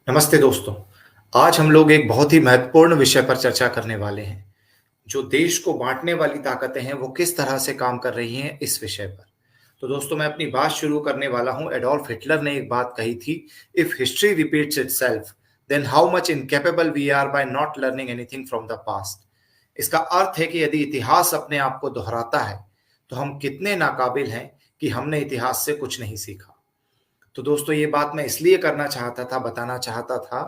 नमस्ते दोस्तों। आज हम लोग एक बहुत ही महत्वपूर्ण विषय पर चर्चा करने वाले हैं। जो देश को बाँटने वाली ताकतें हैं, वो किस तरह से काम कर रही हैं इस विषय पर। तो दोस्तों मैं अपनी बात शुरू करने वाला हूँ। एडोल्फ हिटलर ने एक बात कही थी, if history repeats itself, then how much incapable we are by not learning anything from the past. इसका अर्थ है कि यदि इतिहास अपने आप को दोहराता है, तो हम कितने नाकाबिल हैं कि हमने इतिहास से कुछ नहीं सीखा। तो दोस्तों ये बात मैं इसलिए करना चाहता था, बताना चाहता था,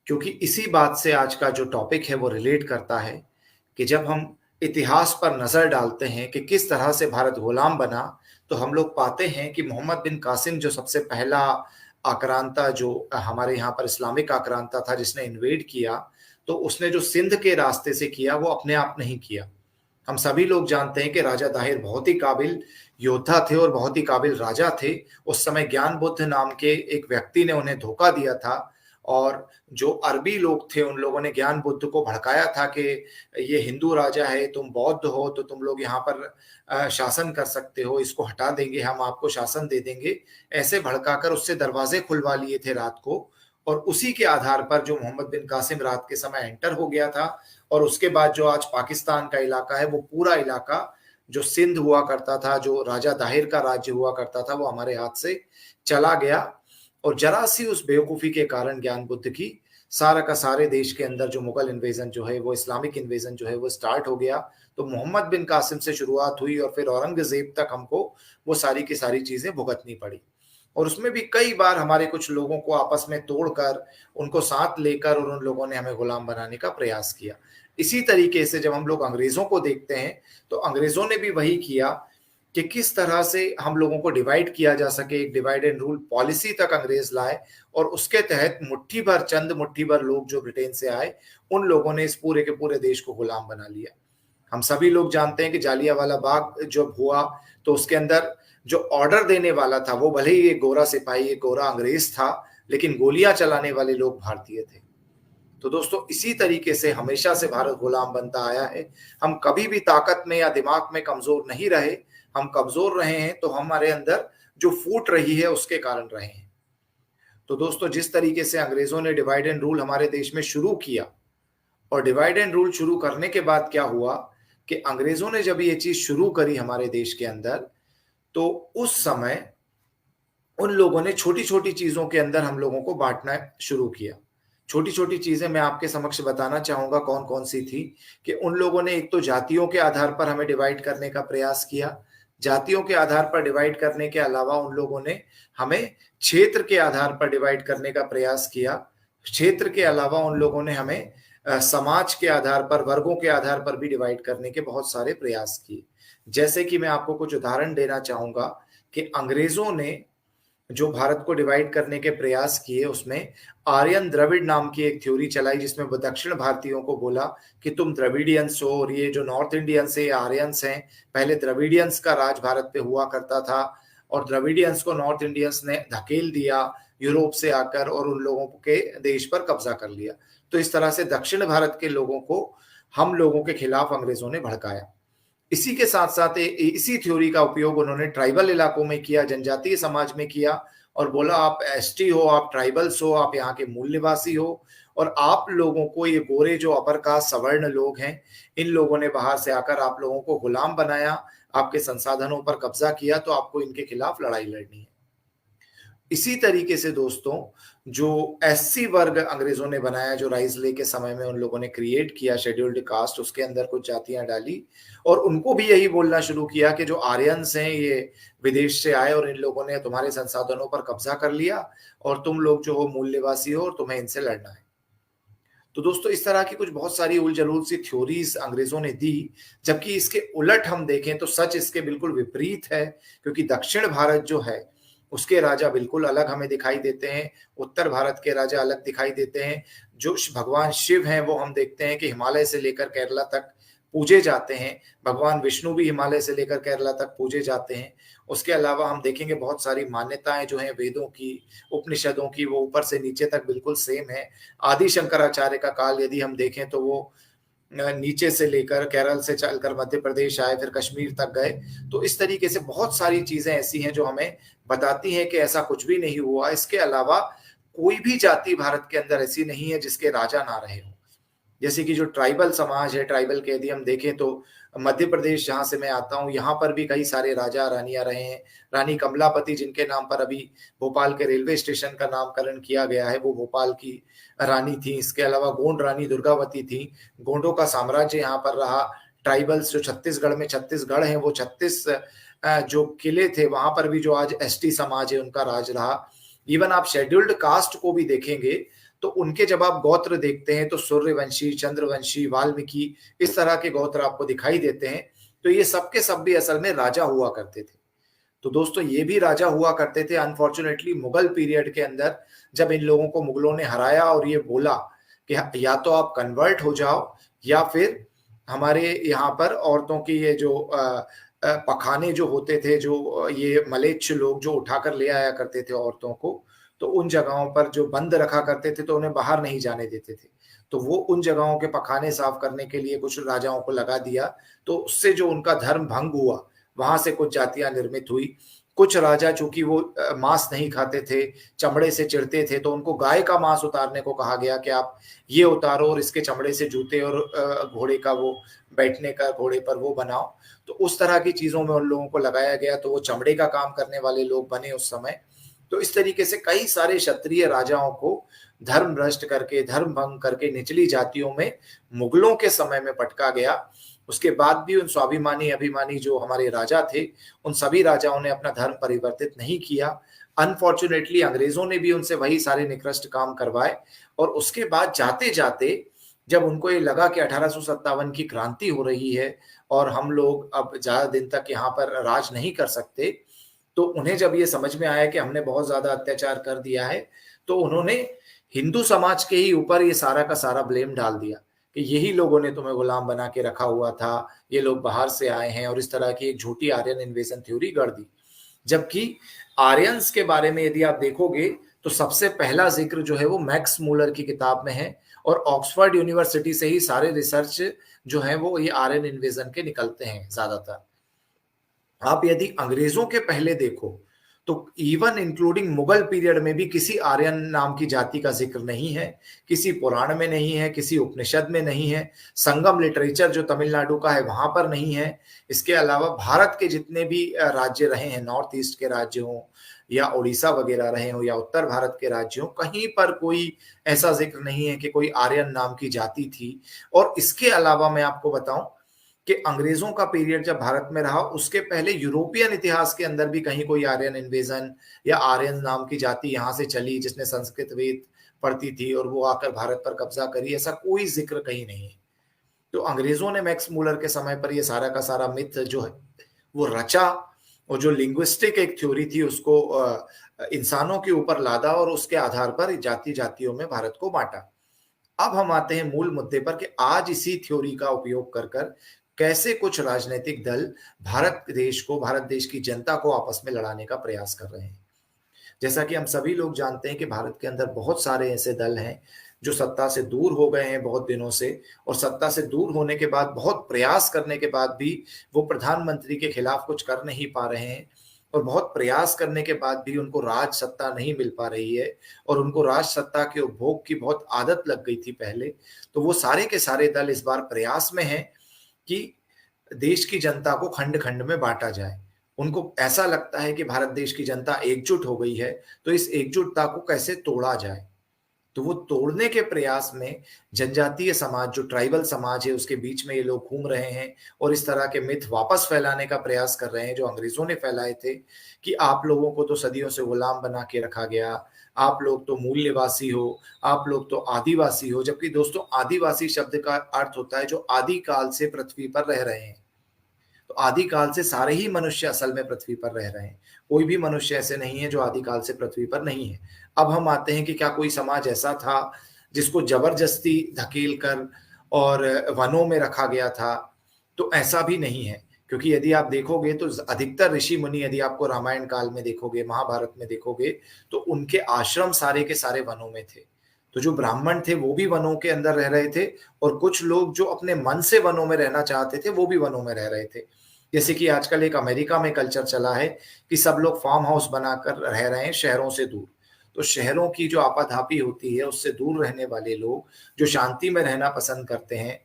क्योंकि इसी बात से आज का जो टॉपिक है वो रिलेट करता है कि जब हम इतिहास पर नज़र डालते हैं कि किस तरह से भारत गुलाम बना, तो हम लोग पाते हैं कि मोहम्मद बिन कासिम जो सबसे पहला आक्रांता जो हमारे यहाँ पर इस्लामिक आक्रांता था जिसने इन्वेड किया, तो उसने जो सिंध के रास्ते से किया वो अपने आप नहीं किया। हम सभी लोग जानते हैं कि राजा दाहिर बहुत ही काबिल योद्धा थे और बहुत ही काबिल राजा थे। उस समय ज्ञान बुद्ध नाम के एक व्यक्ति ने उन्हें धोखा दिया था और जो अरबी लोग थे उन लोगों ने ज्ञान बुद्ध को भड़काया था कि ये हिंदू राजा है, तुम बौद्ध हो तो तुम लोग यहाँ पर शासन कर सकते हो, इसको हटा देंगे, हम आपको शासन दे देंगे। ऐसे भड़काकर उससे दरवाजे खुलवा लिए थे रात को और उसी के आधार पर जो मोहम्मद बिन कासिम रात के समय एंटर हो गया था और उसके बाद जो आज पाकिस्तान का इलाका है वो पूरा इलाका जो सिंध हुआ करता था, जो राजा दाहिर का राज्य हुआ करता था, वो हमारे हाथ से चला गया। और जरा सी उस बेवकूफ़ी के कारण ज्ञान बुद्ध की सारा का सारे देश के अंदर जो मुगल इन्वेजन जो है वो इस्लामिक इन्वेजन जो है वो स्टार्ट हो गया। तो मोहम्मद बिन कासिम से शुरुआत हुई और फिर औरंगज़ेब तक हमको वो सारी की सारी चीज़ें भुगतनी पड़ी। और उसमें भी कई बार हमारे कुछ लोगों को आपस में तोड़कर, उनको साथ लेकर और उन लोगों ने हमें गुलाम बनाने का प्रयास किया। इसी तरीके से जब हम लोग अंग्रेज़ों को देखते हैं, तो अंग्रेज़ों ने भी वही किया कि किस तरह से हम लोगों को डिवाइड किया जा सके, एक डिवाइड एंड रूल पॉलिसी तक अंग्रेज़ लाए और उसके तहत मुट्ठी भर चंद मुट्ठी भर लोग जो ब्रिटेन से आए, उन लोगों ने इस पूरे के पूरे देश को गुलाम बना लिया। हम सभी लोग जानते हैं कि जालियांवाला बाग जब हुआ, तो उसके अंदर जो ऑर्डर देने वाला था, वो भले ही एक गोरा सिपाही, एक गोरा अंग्रेज़ था, लेकिन गोलियाँ चलाने वाले लोग भारतीय थे। तो दोस्तों इसी तरीके से हमेशा से भारत गुलाम बनता आया है। हम कभी भी ताकत में या दिमाग में कमज़ोर नहीं रहे। हम कमज़ोर रहे हैं तो हमारे अंदर जो फूट रही है उसके कारण रहे हैं। तो दोस्तों जिस तरीके से अंग्रेज़ों ने डिवाइड एंड रूल हमारे देश में शुरू किया और डिवाइड एंड रूल शुरू करने के बाद क्या हुआ कि अंग्रेज़ों ने जब ये चीज़ शुरू करी हमारे देश के अंदर, तो उस समय उन लोगों ने छोटी-छोटी चीज़ों के अंदर हम लोगों को बाँटना शुरू किया। छोटी-छोटी चीज़ें मैं आपके समक्ष बताना चाहूँगा कौन-कौन सी थी, कि उन लोगों ने एक तो जातियों के आधार पर हमें डिवाइड करने का प्रयास किया। जातियों के आधार पर डिवाइड करने के अलावा उन लोगों ने हमें क्षेत्र के आधार पर डिवाइड करने का प्रयास किया। क्षेत्र के अलावा उन लोगों ने हमें समाज के आधार पर, वर्गों के आधार पर भी डिवाइड करने के बहुत सारे प्रयास किए। जैसे कि मैं आपको कुछ उदाहरण देना चाहूँगा कि अंग्रेज़ों ने जो भारत को डिवाइड करने के प्रयास किए उसमें आर्यन द्रविड़ नाम की एक थ्योरी चलाई जिसमें वो दक्षिण भारतीयों को बोला कि तुम द्रविडियंस हो और ये जो नॉर्थ इंडियंस है, ये आर्यंस हैं। पहले द्रविडियंस का राज भारत पे हुआ करता था और द्रविडियंस को नॉर्थ इंडियंस ने धकेल दिया यूरोप से आकर और उन लोगों के देश पर कब्जा कर लिया। तो इस तरह से दक्षिण भारत के लोगों को हम लोगों के खिलाफ अंग्रेजों ने भड़काया। इसी के साथ-साथ इसी थ्योरी का उपयोग उन्होंने ट्राइबल इलाकों में किया, जनजातीय समाज में किया और बोला आप एसटी हो, आप ट्राइबल्स हो, आप यहाँ के मूल निवासी हो और आप लोगों को ये गोरे जो अपर कास्ट सवर्ण लोग हैं, इन लोगों ने बाहर से आकर आप लोगों को गुलाम बनाया, आपके संसाधनों पर कब्ज़ा किया, तो आपको इनके खिलाफ लड़ाई लड़नी है। इसी तरीके से दोस्तों जो एससी वर्ग अंग्रेजों ने बनाया, जो राइजले के समय में उन लोगों ने क्रिएट किया शेड्यूल्ड कास्ट, उसके अंदर कुछ जातियां डाली और उनको भी यही बोलना शुरू किया कि जो आर्यंस हैं ये विदेश से आए और इन लोगों ने तुम्हारे संसाधनों पर कब्जा कर लिया और तुम लोग जो हो मूल निवासी हो और तुम्हें इनसे लड़ना है। तो दोस्तों इस तरह की कुछ बहुत सारी उल-जलूल सी थ्योरीज़ अंग्रेज़ों ने दी, जबकि इसके उलट हम देखें तो सच इसके बिल्कुल विपरीत है, क्योंकि दक्षिण भारत जो है, उसके राजा बिल्कुल अलग हमें दिखाई देते हैं, उत्तर भारत के राजा अलग दिखाई देते हैं। जो भगवान शिव हैं, वो हम देखते हैं कि हिमालय से लेकर केरला तक पूजे जाते हैं, भगवान विष्णु भी हिमालय से लेकर केरला तक पूजे जाते हैं। उसके अलावा हम देखेंगे बहुत सारी मान्यताएँ जो हैं वेदों की, उपनिषदों की, वो ऊपर से नीचे तक बिल्कुल सेम है। आदि शंकराचार्य का काल यदि हम देखें तो वो नीचे से लेकर केरल से चलकर मध्य प्रदेश आए, फिर कश्मीर तक गए। तो इस तरीके से बहुत सारी चीज़ें ऐसी हैं जो हमें बताती हैं कि ऐसा कुछ भी नहीं हुआ। इसके अलावा कोई भी जाति भारत के अंदर ऐसी नहीं है जिसके राजा ना रहे हों। जैसे कि जो ट्राइबल समाज है, ट्राइबल के यदि हम देखें तो मध्य प्रदेश जहाँ से मैं आता हूँ, यहाँ पर भी कई सारे राजा रानियाँ रहे हैं। रानी कमलापति जिनके नाम पर अभी भोपाल के रेलवे स्टेशन का नामकरण किया गया है, वो भोपाल की रानी थी। इसके अलावा गोंड रानी दुर्गावती थी। गोंडों का साम्राज्य यहाँ पर रहा। ट्राइबल्स जो छत्तीसगढ़ में 36 गढ़ हैं, वो 36 जो किले थे, वहाँ पर भी जो आज एसटी समाज है उनका राज रहा। इवन आप शेड्यूल्ड कास्ट को भी देखेंगे तो उनके जब आप गोत्र देखते हैं तो सूर्यवंशी, चंद्रवंशी, वाल्मीकि, इस तरह के गोत्र आपको दिखाई देते हैं। तो ये सब के सब भी असल में राजा हुआ करते थे। तो दोस्तों ये भी राजा हुआ करते थे। अनफॉर्चुनेटली मुगल पीरियड के अंदर जब इन लोगों को मुगलों ने हराया और ये बोला कि या तो आप कन्वर्ट हो जाओ या फिर हमारे यहाँ पर औरतों की ये जो पखाने जो होते थे, जो ये मलेच्छ लोग जो उठाकर ले आया करते थे औरतों को, तो उन जगहों पर जो बंद रखा करते थे तो उन्हें बाहर नहीं जाने देते थे। तो वो उन जगहों के पखाने साफ करने के लिए कुछ राजाओं को लगा दिया, तो उससे जो उनका धर्म भंग हुआ, वहां से कुछ जातियां निर्मित हुई। कुछ राजा चूंकि वो मांस नहीं खाते थे, चमड़े से चिढ़ते थे, तो उनको गाय का मांस उतारने को कहा गया कि आप ये उतारो और इसके चमड़े से जूते और घोड़े का वो बैठने का घोड़े पर वो बनाओ। तो उस तरह की चीजों में उन लोगों को लगाया गया, तो वो चमड़े का काम करने वाले लोग बने उस समय। तो इस तरीके से कई सारे क्षत्रिय राजाओं को धर्म भ्रष्ट करके, धर्म भंग करके निचली जातियों में मुगलों के समय में पटका गया। उसके बाद भी उन स्वाभिमानी अभिमानी जो हमारे राजा थे, उन सभी राजाओं ने अपना धर्म परिवर्तित नहीं किया। अनफॉर्चुनेटली अंग्रेजों ने भी उनसे वही सारे निकृष्ट काम करवाए और उसके बाद जाते जाते जब उनको ये लगा कि 1857 की क्रांति हो रही है और हम लोग अब ज्यादा दिन तक यहाँ पर राज नहीं कर सकते, तो उन्हें जब ये समझ में आया कि हमने बहुत ज्यादा अत्याचार कर दिया है, तो उन्होंने हिंदू समाज के ही ऊपर ये सारा का सारा ब्लेम डाल दिया कि यही लोगों ने तुम्हें गुलाम बना के रखा हुआ था, ये लोग बाहर से आए हैं, और इस तरह की एक झूठी आर्यन इन्वेजन थ्योरी गढ़ दी। जबकि आर्यंस के बारे में यदि आप देखोगे तो सबसे पहला जिक्र जो है वो मैक्स मूलर की किताब में है, और ऑक्सफोर्ड यूनिवर्सिटी से ही सारे रिसर्च जो है वो ये आर्यन इन्वेजन के निकलते हैं ज्यादातर। आप यदि अंग्रेजों के पहले देखो तो इवन इंक्लूडिंग मुगल पीरियड में भी किसी आर्यन नाम की जाति का जिक्र नहीं है, किसी पुराण में नहीं है, किसी उपनिषद में नहीं है, संगम लिटरेचर जो तमिलनाडु का है वहां पर नहीं है। इसके अलावा भारत के जितने भी राज्य रहे हैं, नॉर्थ ईस्ट के राज्य हों या उड़ीसा वगैरह रहे हो या उत्तर भारत के राज्य हो, कहीं पर कोई ऐसा जिक्र नहीं है कि कोई आर्यन नाम की जाति थी। और इसके अलावा मैं आपको बताऊं कि अंग्रेजों का पीरियड जब भारत में रहा, उसके पहले यूरोपियन इतिहास के अंदर भी कहीं कोई आर्यन इन्वेजन या आर्यन नाम की जाति यहां से चली जिसने संस्कृत वेद पढ़ती थी और वो आकर भारत पर कब्जा करी, ऐसा कोई जिक्र कहीं नहीं है। तो अंग्रेजों ने मैक्स मूलर के समय पर ये सारा का सारा मिथ जो है वो रचा, और जो लिंग्विस्टिक एक थ्योरी थी उसको इंसानों के ऊपर लादा और उसके आधार पर जाति जातियों में भारत को बांटा। अब हम आते हैं मूल मुद्दे पर कि आज इसी थ्योरी का उपयोग कर कर कैसे कुछ राजनीतिक दल भारत देश को, भारत देश की जनता को आपस में लड़ाने का प्रयास कर रहे हैं। जैसा कि हम सभी लोग जानते हैं कि भारत के अंदर बहुत सारे ऐसे दल हैं जो सत्ता से दूर हो गए हैं बहुत दिनों से, और सत्ता से दूर होने के बाद बहुत प्रयास करने के बाद भी वो प्रधानमंत्री के खिलाफ कुछ कर नहीं पा रहे हैं, और बहुत प्रयास करने के बाद भी उनको राज सत्ता नहीं मिल पा रही है, और उनको राज सत्ता के उपभोग की बहुत आदत लग गई थी पहले। तो वो सारे के सारे दल इस बार प्रयास में हैं कि देश की जनता को खंड खंड में बांटा जाए। उनको ऐसा लगता है कि भारत देश की जनता एकजुट हो गई है, तो इस एकजुटता को कैसे तोड़ा जाए। तो वो तोड़ने के प्रयास में जनजातीय समाज, जो ट्राइबल समाज है, उसके बीच में ये लोग घूम रहे हैं और इस तरह के मिथ वापस फैलाने का प्रयास कर रहे हैं जो अंग्रेजों ने फैलाए थे कि आप लोगों को तो सदियों से गुलाम बना के रखा गया, आप लोग तो मूल्यवासी हो, आप लोग तो आदिवासी हो। जबकि दोस्तों आदिवासी शब्द का अर्थ होता है जो आदि काल से पृथ्वी पर रह रहे हैं। तो आदि काल से सारे ही मनुष्य असल में पृथ्वी पर रह रहे हैं, कोई भी मनुष्य ऐसे नहीं है जो आदि काल से पृथ्वी पर नहीं है। अब हम आते हैं कि क्या कोई समाज ऐसा था जिसको जबरदस्ती धकेल कर और वनों में रखा गया था? तो ऐसा भी नहीं है, क्योंकि यदि आप देखोगे तो अधिकतर ऋषि मुनि, यदि आपको रामायण काल में देखोगे, महाभारत में देखोगे, तो उनके आश्रम सारे के सारे वनों में थे। तो जो ब्राह्मण थे वो भी वनों के अंदर रह रहे थे, और कुछ लोग जो अपने मन से वनों में रहना चाहते थे वो भी वनों में रह रहे थे। जैसे कि आजकल एक अमेरिका में कल्चर चला है कि सब लोग फार्म हाउस बनाकर रह रहे हैं शहरों से दूर। तो शहरों की जो आपाधापी होती है उससे दूर रहने वाले लोग, जो शांति में रहना पसंद करते हैं,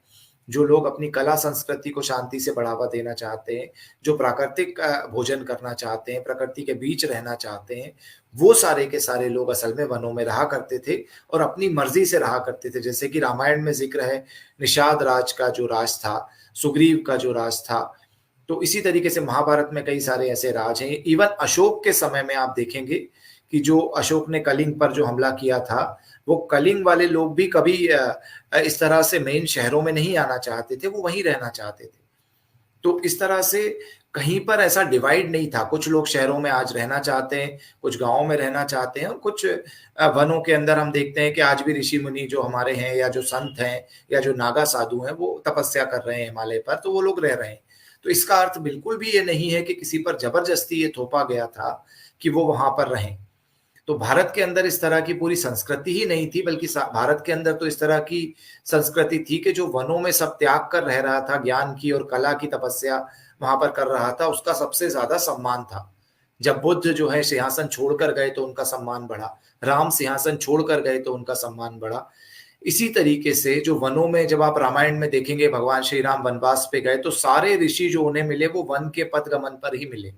जो लोग अपनी कला संस्कृति को शांति से बढ़ावा देना चाहते हैं, जो प्राकृतिक भोजन करना चाहते हैं, प्रकृति के बीच रहना चाहते हैं, वो सारे के सारे लोग असल में वनों में रहा करते थे और अपनी मर्ज़ी से रहा करते थे। जैसे कि रामायण में ज़िक्र है निषाद राज का जो राज था, सुग्रीव का जो राज था, तो इसी तरीके से महाभारत में कई सारे ऐसे राज हैं। इवन अशोक के समय में आप देखेंगे कि जो अशोक ने कलिंग पर जो हमला किया था, वो कलिंग वाले लोग भी कभी इस तरह से मेन शहरों में नहीं आना चाहते थे, वो वहीं रहना चाहते थे। तो इस तरह से कहीं पर ऐसा डिवाइड नहीं था। कुछ लोग शहरों में आज रहना चाहते हैं, कुछ गाँव में रहना चाहते हैं और कुछ वनों के अंदर हम देखते हैं कि आज भी ऋषि-मुनि जो हमारे हैं या जो संत हैं या जो नागा साधु हैं, वो तपस्या कर रहे हैं हिमालय पर, तो वो लोग रह रहे हैं। तो इसका अर्थ बिल्कुल भी ये नहीं है कि किसी पर ज़बरदस्ती ये थोपा गया था कि वो वहाँ पर रहें। तो भारत के अंदर इस तरह की पूरी संस्कृति ही नहीं थी, बल्कि भारत के अंदर तो इस तरह की संस्कृति थी कि जो वनों में सब त्याग कर रह रहा था, ज्ञान की और कला की तपस्या वहां पर कर रहा था, उसका सबसे ज्यादा सम्मान था। जब बुद्ध जो है सिंहासन छोड़कर गए तो उनका सम्मान बढ़ा, राम सिंहासन छोड़कर गए तो उनका सम्मान बढ़ा। इसी तरीके से जो वनों में जब आप रामायण में देखेंगे भगवान श्री राम वनवास पे गए तो सारे ऋषि जो उन्हें मिले वो वन के पथगमन पर ही मिले।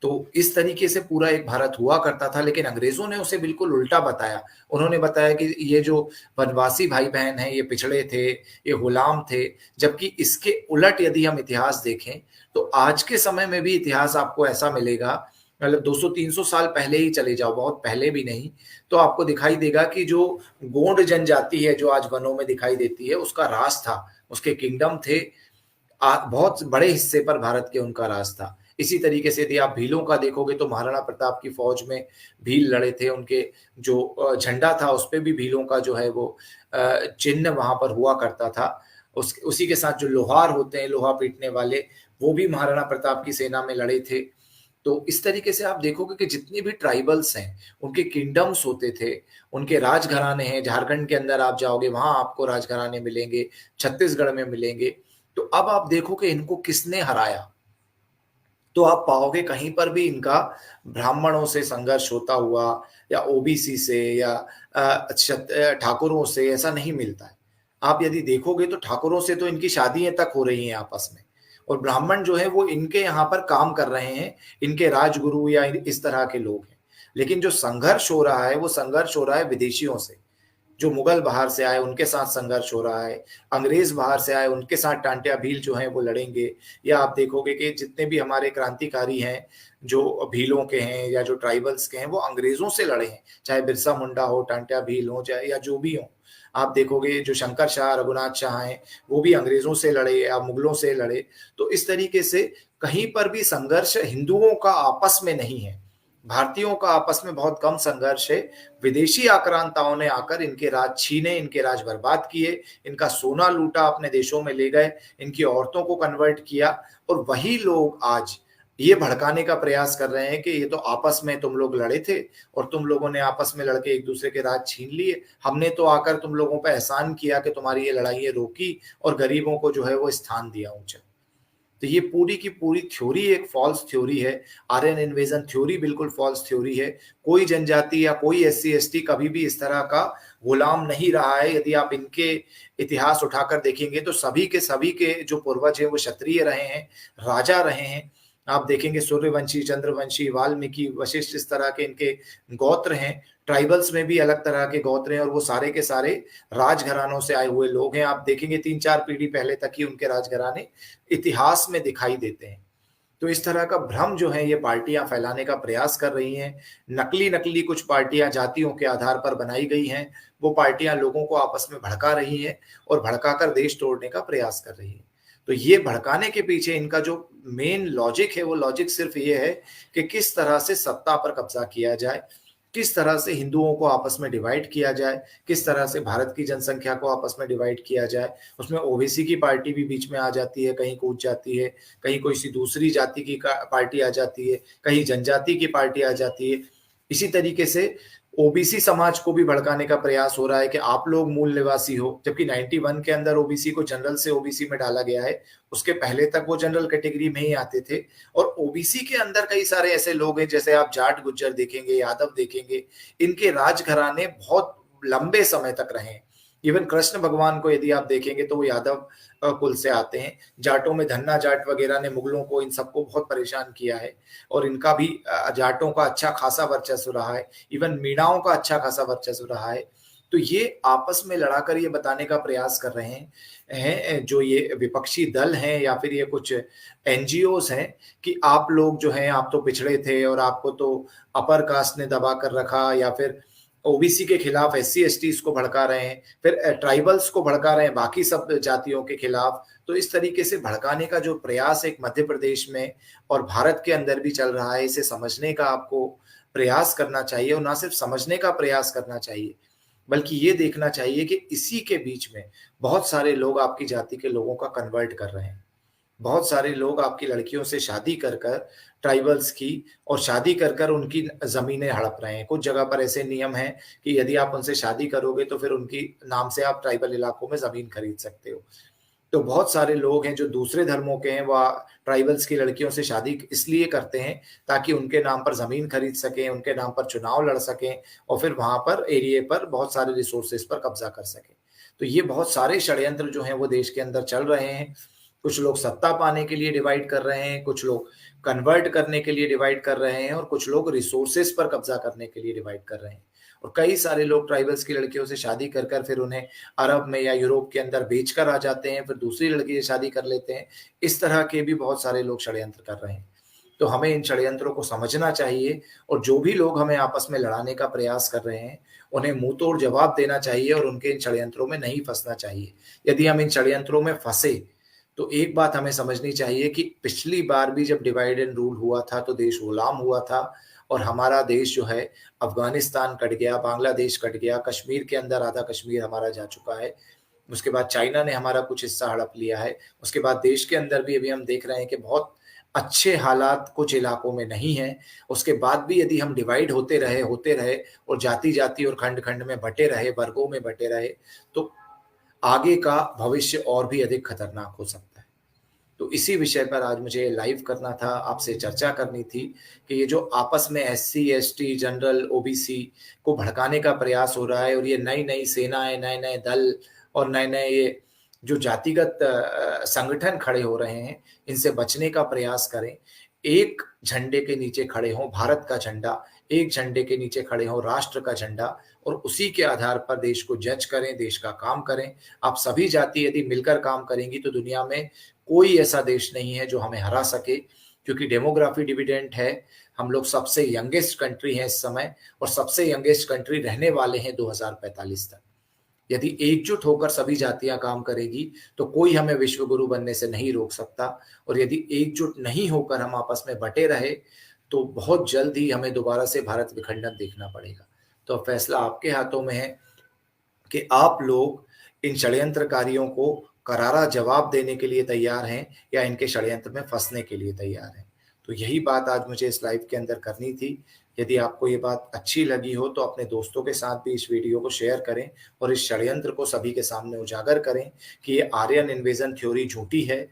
तो इस तरीके से पूरा एक भारत हुआ करता था, लेकिन अंग्रेजों ने उसे बिल्कुल उल्टा बताया। उन्होंने बताया कि ये जो वनवासी भाई-बहन हैं, ये पिछड़े थे, ये गुलाम थे, जबकि इसके उलट यदि हम इतिहास देखें, तो आज के समय में भी इतिहास आपको ऐसा मिलेगा, मतलब 200-300 साल पहले ही चले जाओ, बहुत पहले भी नहीं, तो आपको दिखाई देगा कि जो गोंड जनजाति है, जो आज वनों में दिखाई देती है, उसका राज था, उसके किंगडम थे, बहुत बड़े हिस्से पर भारत के उनका राज था। इसी तरीके से यदि आप भीलों का देखोगे तो महाराणा प्रताप की फौज में भील लड़े थे, उनके जो झंडा था उस पे भी भीलों का जो है वो चिन्ह वहाँ पर हुआ करता था। उसी के साथ जो लोहार होते हैं, लोहा पीटने वाले, वो भी महाराणा प्रताप की सेना में लड़े थे। तो इस तरीके से आप देखोगे कि जितनी भी ट्राइबल्स हैं, उनके किंगडम्स होते थे, उनके राजघराने हैं। झारखंड के अंदर आप जाओगे, वहाँ आपको राजघराने मिलेंगे, छत्तीसगढ़ में मिलेंगे। तो अब आप देखो कि इनको किसने हराया, तो आप पाओगे कहीं पर भी इनका ब्राह्मणों से संघर्ष होता हुआ या ओबीसी से या ठाकुरों से ऐसा नहीं मिलता है। आप यदि देखोगे तो ठाकुरों से तो इनकी शादियां तक हो रही हैं आपस में, और ब्राह्मण जो है वो इनके यहाँ पर काम कर रहे हैं, इनके राजगुरु या इस तरह के लोग हैं। लेकिन जो संघर्ष हो रहा है वो संघर्ष हो रहा है विदेशियों से। जो मुगल बाहर से आए उनके साथ संघर्ष हो रहा है, अंग्रेज बाहर से आए उनके साथ टांट्या भील जो हैं वो लड़ेंगे। या आप देखोगे कि जितने भी हमारे क्रांतिकारी हैं, जो भीलों के हैं या जो ट्राइबल्स के हैं, वो अंग्रेजों से लड़े हैं, चाहे बिरसा मुंडा हो, टांट्या भील हो, चाहे या जो भी हो। आप देखोगे जो शंकर शाह, रघुनाथ शाह हैं, वो भी अंग्रेजों से लड़े या मुगलों से लड़े। तो इस तरीके से कहीं पर भी संघर्ष हिंदुओं का आपस में नहीं है, भारतीयों का आपस में बहुत कम संघर्ष है। विदेशी आक्रांताओं ने आकर इनके राज छीने, इनके राज बर्बाद किए, इनका सोना लूटा, अपने देशों में ले गए, इनकी औरतों को कन्वर्ट किया, और वही लोग आज ये भड़काने का प्रयास कर रहे हैं कि ये तो आपस में तुम लोग लड़े थे और तुम लोगों ने आपस में लड़के एक दूसरे के राज छीन लिए, हमने तो आकर तुम लोगों पर एहसान किया कि तुम्हारी ये लड़ाइयाँ रोकी और गरीबों को जो है वो स्थान दिया ऊंचा। तो ये पूरी की पूरी थ्योरी एक फॉल्स थ्योरी है। आर्यन इन्वेजन थ्योरी बिल्कुल फॉल्स थ्योरी है। कोई जनजाति या कोई एससी एसटी कभी भी इस तरह का गुलाम नहीं रहा है। यदि आप इनके इतिहास उठाकर देखेंगे तो सभी के जो पूर्वज हैं वो क्षत्रिय रहे हैं, राजा रहे हैं। आप देखेंगे सूर्यवंशी, चंद्रवंशी, वाल्मीकि, वशिष्ठ, इस तरह के इनके गोत्र हैं। ट्राइबल्स में भी अलग तरह के गोत्र हैं और वो सारे के सारे राजघरानों से आए हुए लोग हैं। आप देखेंगे 3-4 पीढ़ी पहले तक ही उनके राजघराने इतिहास में दिखाई देते हैं। तो इस तरह का भ्रम जो है ये पार्टियां फैलाने का प्रयास कर रही हैं। नकली कुछ पार्टियां जातियों के आधार पर बनाई गई हैं। वो पार्टियां लोगों को आपस में भड़का रही हैं और भड़काकर देश तोड़ने का प्रयास कर रही हैं। तो ये भड़काने के पीछे इनका जो मेन लॉजिक है, वो लॉजिक सिर्फ ये है कि किस तरह से सत्ता पर कब्जा किया जाए, किस तरह से हिंदुओं को आपस में डिवाइड किया जाए, किस तरह से भारत की जनसंख्या को आपस में डिवाइड किया जाए। उसमें ओबीसी की पार्टी भी बीच में आ जाती है, कहीं कूद जाती है, कहीं कोई सी दूसरी जाति की पार्टी आ जाती है, कहीं जनजाति की पार्टी आ जाती है। इसी तरीके से ओबीसी समाज को भी भड़काने का प्रयास हो रहा है कि आप लोग मूल निवासी हो, जबकि 91 के अंदर ओबीसी को जनरल से ओबीसी में डाला गया है। उसके पहले तक वो जनरल कैटेगरी में ही आते थे। और ओबीसी के अंदर कई सारे ऐसे लोग हैं, जैसे आप जाट गुज्जर देखेंगे, यादव देखेंगे, इनके राजघराने बहुत लंबे समय तक रहे हैं। इवन कृष्ण भगवान को यदि आप देखेंगे तो वो यादव कुल से आते हैं। जाटों में धन्ना जाट वगैरह ने मुगलों को, इन सबको बहुत परेशान किया है और इनका भी जाटों का अच्छा खासा वर्चस्व रहा है। इवन मीणाओं का अच्छा खासा वर्चस्व रहा है। तो ये आपस में लड़ाकर ये बताने का प्रयास कर रहे हैं जो ये विपक्षी दल हैं या फिर ये कुछ एनजीओस हैं कि आप लोग जो हैं आप तो पिछड़े थे और आपको तो अपर कास्ट ने दबा कर रखा, या फिर ओबीसी के खिलाफ एससी एसटी को भड़का रहे हैं, फिर ट्राइबल्स को भड़का रहे हैं बाकी सब जातियों के खिलाफ। तो इस तरीके से भड़काने का जो प्रयास एक मध्य प्रदेश में और भारत के अंदर भी चल रहा है, इसे समझने का आपको प्रयास करना चाहिए। और ना सिर्फ समझने का प्रयास करना चाहिए, बल्कि ये देखना चाहिए कि इसी के बीच में बहुत सारे लोग आपकी जाति के लोगों का कन्वर्ट कर रहे हैं। बहुत सारे लोग आपकी लड़कियों से शादी कर कर, ट्राइबल्स की, और शादी कर कर उनकी ज़मीनें हड़प रहे हैं। कुछ जगह पर ऐसे नियम हैं कि यदि आप उनसे शादी करोगे तो फिर उनकी नाम से आप ट्राइबल इलाकों में ज़मीन खरीद सकते हो। तो बहुत सारे लोग हैं जो दूसरे धर्मों के हैं, वह ट्राइबल्स की लड़कियों से शादी इसलिए करते हैं ताकि उनके नाम पर ज़मीन खरीद सकें, उनके नाम पर चुनाव लड़ सकें और फिर वहाँ पर एरिया पर बहुत सारे रिसोर्सेज़ पर कब्ज़ा कर सकें। तो ये बहुत सारे षड्यंत्र जो हैं वो देश के अंदर चल रहे हैं। कुछ लोग सत्ता पाने के लिए डिवाइड कर रहे हैं, कुछ लोग कन्वर्ट करने के लिए डिवाइड कर रहे हैं और कुछ लोग रिसोर्सेज पर कब्जा करने के लिए डिवाइड कर रहे हैं। और कई सारे लोग ट्राइबल्स की लड़कियों से शादी कर कर फिर उन्हें अरब में या यूरोप के अंदर बेचकर आ जाते हैं, फिर दूसरी लड़की से शादी कर लेते हैं। इस तरह के भी बहुत सारे लोग षड्यंत्र कर रहे हैं। तो हमें इन षड्यंत्रों को समझना चाहिए और जो भी लोग हमें आपस में लड़ाने का प्रयास कर रहे हैं, उन्हें मुंह तोड़ जवाब देना चाहिए और उनके इन षड्यंत्रों में नहीं फंसना चाहिए। यदि हम इन षड्यंत्रों में फंसे तो एक बात हमें समझनी चाहिए कि पिछली बार भी जब डिवाइड एंड रूल हुआ था तो देश गुलाम हुआ था और हमारा देश जो है, अफगानिस्तान कट गया, बांग्लादेश कट गया, कश्मीर के अंदर आधा कश्मीर हमारा जा चुका है। उसके बाद चाइना ने हमारा कुछ हिस्सा हड़प लिया है। उसके बाद देश के अंदर भी अभी हम देख रहे हैं कि बहुत अच्छे हालात कुछ इलाकों में नहीं हैं। उसके बाद भी यदि हम डिवाइड होते रहे और जाति-जाति और खंड-खंड में बँटे रहे, वर्गों में बँटे रहे, तो आगे का भविष्य और भी अधिक खतरनाक हो सकता है। तो इसी विषय पर आज मुझे लाइव करना था, आपसे चर्चा करनी थी कि ये जो आपस में एससी, एसटी, जनरल, ओबीसी को भड़काने का प्रयास हो रहा है और ये नई-नई सेनाएँ, नए-नए दल और नए-नए ये जो जातिगत संगठन खड़े हो रहे हैं, इनसे बचने का प्रयास करें। एक झंडे के नीचे खड़े हों, भारत का झंडा, एक झंडे के नीचे खड़े हों, राष्ट्र का झंडा, और उसी के आधार पर देश को जज करें, देश का काम करें। आप सभी जाति यदि मिलकर काम करेंगी तो दुनिया में कोई ऐसा देश नहीं है जो हमें हरा सके, क्योंकि डेमोग्राफी डिविडेंड है। हम लोग सबसे यंगेस्ट कंट्री हैं इस समय और सबसे यंगेस्ट कंट्री रहने वाले हैं 2045 तक। यदि एकजुट होकर सभी जातियां काम करेगी तो कोई हमें विश्व गुरु बनने से नहीं रोक सकता। और यदि एकजुट नहीं होकर हम आपस में बटे रहे तो बहुत जल्द ही हमें दोबारा से भारत विखंडन देखना पड़ेगा। तो अब फैसला आपके हाथों में है कि आप लोग इन षड्यंत्रकारियों को करारा जवाब देने के लिए तैयार हैं या इनके षड्यंत्र में फंसने के लिए तैयार हैं। तो यही बात आज मुझे इस लाइव के अंदर करनी थी। यदि आपको ये बात अच्छी लगी हो तो अपने दोस्तों के साथ भी इस वीडियो को शेयर करें और इस षड्यंत्र को सभी के सामने उजागर करें कि ये आर्यन इन्वेजन थ्योरी झूठी है।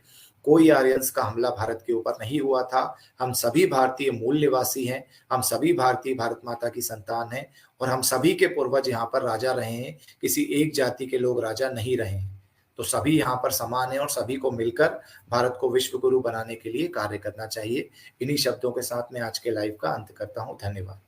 कोई आर्यंस का हमला भारत के ऊपर नहीं हुआ था। हम सभी भारतीय मूल निवासी हैं, हम सभी भारतीय भारत माता की संतान हैं और हम सभी के पूर्वज यहाँ पर राजा रहे हैं, किसी एक जाति के लोग राजा नहीं रहे हैं। तो सभी यहाँ पर समान हैं और सभी को मिलकर भारत को विश्व गुरु बनाने के लिए कार्य करना चाहिए। इन्हीं शब्दों के साथ मैं आज के लाइव का अंत करता हूँ। धन्यवाद।